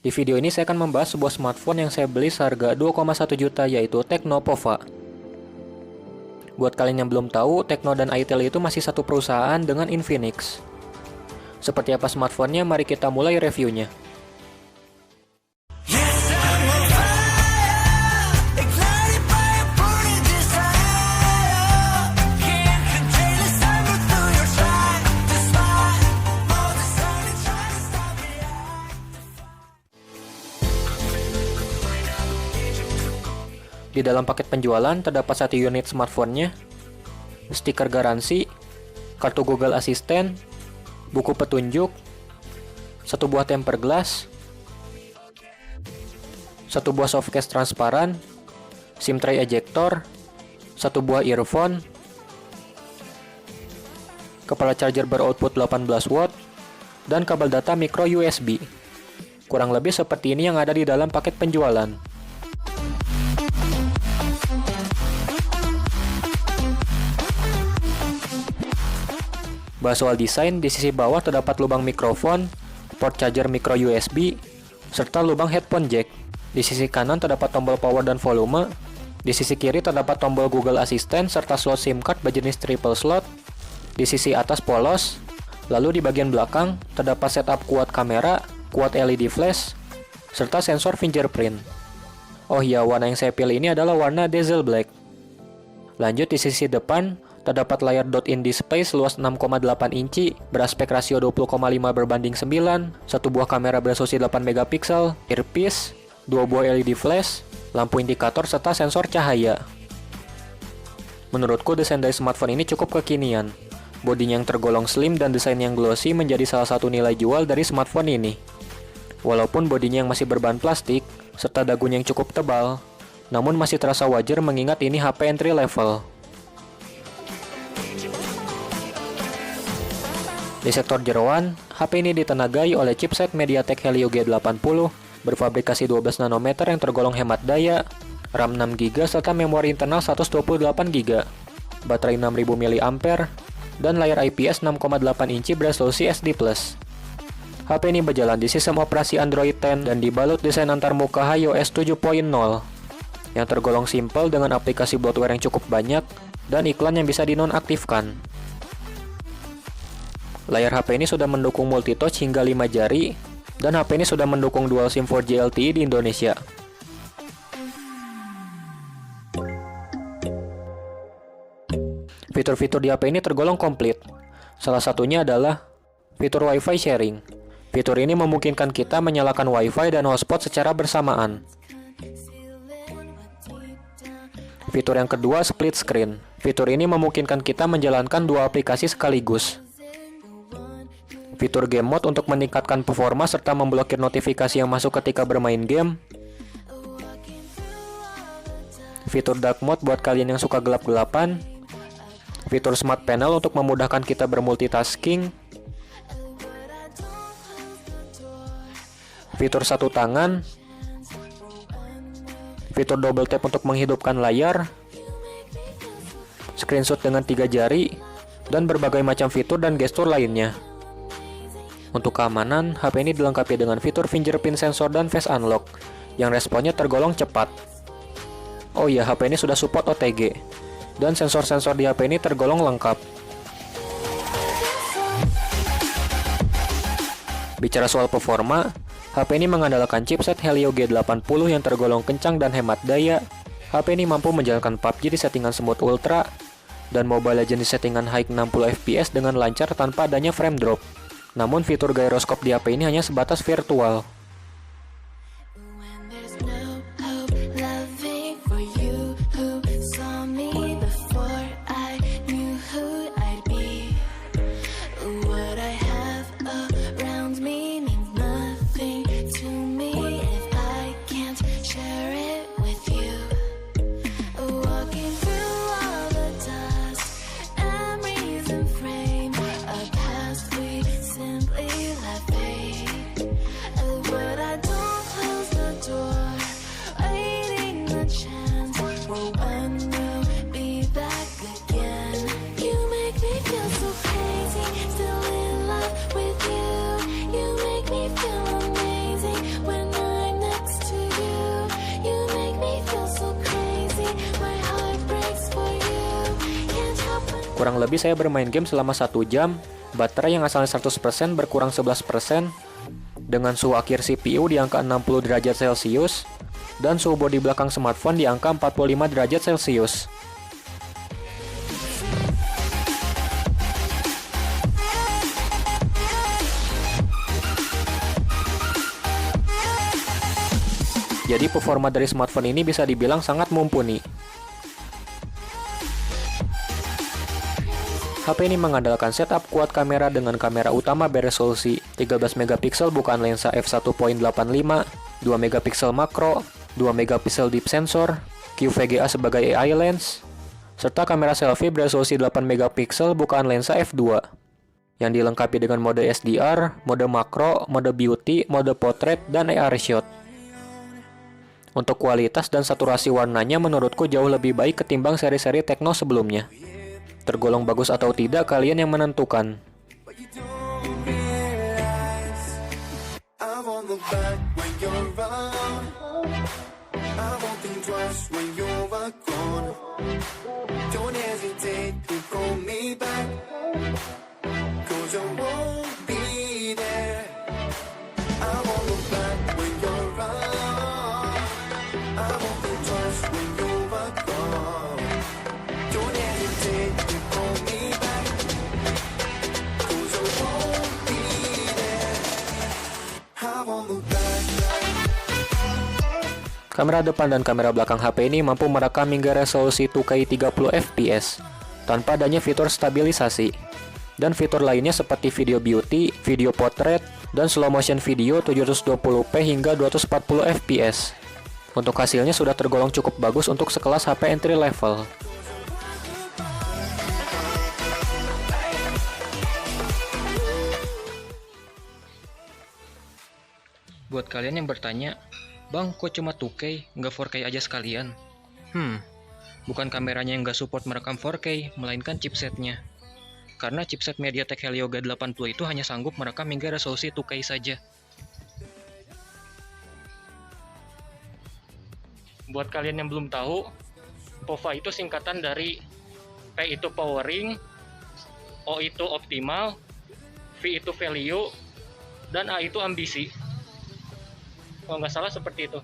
Di video ini saya akan membahas sebuah smartphone yang saya beli seharga 2,1 juta, yaitu Tecno Pova. Buat kalian yang belum tahu, Tecno dan Itel itu masih satu perusahaan dengan Infinix. Seperti apa smartphone-nya, mari kita mulai reviewnya. Di dalam paket penjualan terdapat satu unit smartphone-nya, stiker garansi, kartu Google Assistant, buku petunjuk, satu buah tempered glass, satu buah softcase transparan, SIM tray ejector, satu buah earphone, kepala charger beroutput 18 watt, dan kabel data micro USB. Kurang lebih seperti ini yang ada di dalam paket penjualan. Bahas soal desain, di sisi bawah terdapat lubang mikrofon, port charger micro USB, serta lubang headphone jack. Di sisi kanan terdapat tombol power dan volume. Di sisi kiri terdapat tombol Google Assistant serta slot SIM card berjenis triple slot. Di sisi atas polos. Lalu di bagian belakang terdapat setup kuat kamera, kuat LED flash, serta sensor fingerprint. Oh iya, warna yang saya pilih ini adalah warna diesel black. Lanjut, di sisi depan terdapat layar dot-in display seluas 6,8 inci, beraspek rasio 20,5:9, satu buah kamera beresolusi 8 megapiksel, earpiece, dua buah LED flash, lampu indikator, serta sensor cahaya. Menurutku desain dari smartphone ini cukup kekinian. Bodinya yang tergolong slim dan desain yang glossy menjadi salah satu nilai jual dari smartphone ini. Walaupun bodinya yang masih berbahan plastik, serta dagunya yang cukup tebal, namun masih terasa wajar mengingat ini HP entry level. Di sektor jeroan, HP ini ditenagai oleh chipset MediaTek Helio G80 berfabrikasi 12 nanometer yang tergolong hemat daya, RAM 6GB serta memori internal 128GB, baterai 6000 mAh, dan layar IPS 6,8 inci beresolusi SD+. HP ini berjalan di sistem operasi Android 10 dan dibalut desain antarmuka iOS 7.0 yang tergolong simpel dengan aplikasi bloatware yang cukup banyak dan iklan yang bisa dinonaktifkan. Layar HP ini sudah mendukung multitouch hingga 5 jari, dan HP ini sudah mendukung dual SIM 4G LTE di Indonesia. Fitur-fitur di HP ini tergolong komplit. Salah satunya adalah fitur Wi-Fi sharing. Fitur ini memungkinkan kita menyalakan Wi-Fi dan hotspot secara bersamaan. Fitur yang kedua, split screen. Fitur ini memungkinkan kita menjalankan dua aplikasi sekaligus. Fitur game mode untuk meningkatkan performa serta memblokir notifikasi yang masuk ketika bermain game. Fitur dark mode buat kalian yang suka gelap-gelapan. Fitur smart panel untuk memudahkan kita bermultitasking. Fitur satu tangan. Fitur double tap untuk menghidupkan layar. Screenshot dengan 3 jari. Dan berbagai macam fitur dan gestur lainnya. Untuk keamanan, HP ini dilengkapi dengan fitur fingerprint sensor dan face unlock, yang responnya tergolong cepat. Oh iya, HP ini sudah support OTG, dan sensor-sensor di HP ini tergolong lengkap. Bicara soal performa, HP ini mengandalkan chipset Helio G80 yang tergolong kencang dan hemat daya. HP ini mampu menjalankan PUBG di settingan smooth ultra, dan Mobile Legends di settingan high 60 fps dengan lancar tanpa adanya frame drop. Namun fitur gyroscope di HP ini hanya sebatas virtual. Kurang lebih saya bermain game selama 1 jam, baterai yang asalnya 100% berkurang 11%, dengan suhu akhir CPU di angka 60 derajat Celcius, dan suhu bodi belakang smartphone di angka 45 derajat Celcius. Jadi performa dari smartphone ini bisa dibilang sangat mumpuni. HP ini mengandalkan setup kuat kamera dengan kamera utama beresolusi 13 megapiksel bukan lensa f1.85, 2 megapiksel makro, 2 megapiksel deep sensor, QVGA sebagai AI lens, serta kamera selfie beresolusi 8 megapiksel bukan lensa f2, yang dilengkapi dengan mode SDR, mode makro, mode beauty, mode portrait, dan AR shot. Untuk kualitas dan saturasi warnanya menurutku jauh lebih baik ketimbang seri-seri Tecno sebelumnya. Tergolong bagus atau tidak, kalian yang menentukan. Kamera depan dan kamera belakang HP ini mampu merekam hingga resolusi 2K 30 fps tanpa adanya fitur stabilisasi. Dan fitur lainnya seperti video beauty, video portrait, dan slow motion video 720p hingga 240 fps. Untuk hasilnya sudah tergolong cukup bagus untuk sekelas HP entry level. Buat kalian yang bertanya, Bang, kok cuma 2K, nggak 4K aja sekalian? Bukan kameranya yang nggak support merekam 4K, melainkan chipsetnya. Karena chipset MediaTek Helio G80 itu hanya sanggup merekam hingga resolusi 2K saja. Buat kalian yang belum tahu, POVA itu singkatan dari P itu powering, O itu optimal, V itu value, dan A itu ambisi. Kalau nggak salah seperti itu.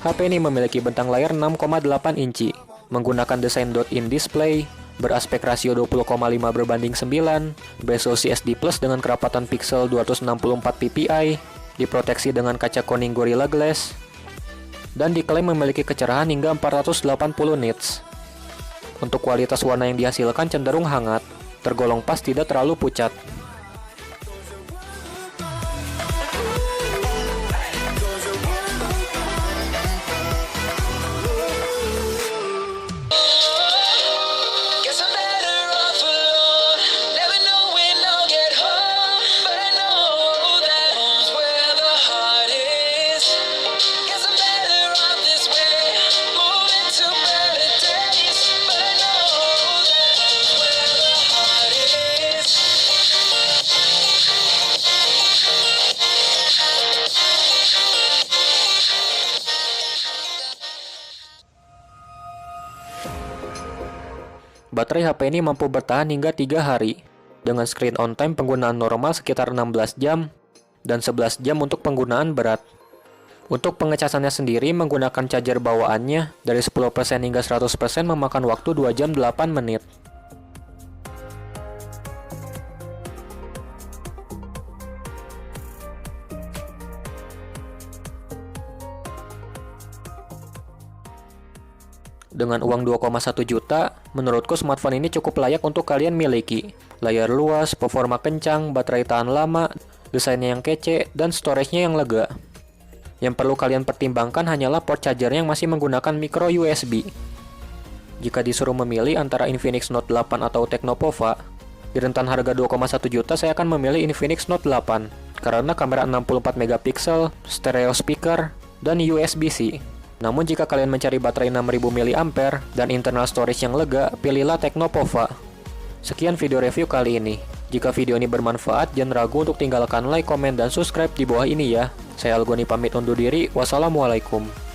HP ini memiliki bentang layar 6,8 inci, menggunakan desain dot-in display, beraspek rasio 20,5 berbanding 9, beresolusi SD Plus dengan kerapatan pixel 264 ppi, diproteksi dengan kaca kuning Gorilla Glass, dan diklaim memiliki kecerahan hingga 480 nits. Untuk kualitas warna yang dihasilkan cenderung hangat, tergolong pas tidak terlalu pucat. Baterai HP ini mampu bertahan hingga 3 hari, dengan screen on time penggunaan normal sekitar 16 jam, dan 11 jam untuk penggunaan berat. Untuk pengecasannya sendiri menggunakan charger bawaannya, dari 10% hingga 100% memakan waktu 2 jam 8 menit. Dengan uang 2,1 juta, menurutku smartphone ini cukup layak untuk kalian miliki. Layar luas, performa kencang, baterai tahan lama, desainnya yang kece, dan storage-nya yang lega. Yang perlu kalian pertimbangkan hanyalah port chargernya yang masih menggunakan micro USB. Jika disuruh memilih antara Infinix Note 8 atau Tecno POVA, di rentan harga 2,1 juta saya akan memilih Infinix Note 8. karena kamera 64 megapiksel, stereo speaker, dan USB-C. Namun jika kalian mencari baterai 6000 mAh dan internal storage yang lega, pilihlah Tecnopova. Sekian video review kali ini. Jika video ini bermanfaat, jangan ragu untuk tinggalkan like, komen, dan subscribe di bawah ini ya. Saya Algoni pamit undur diri. Wassalamualaikum.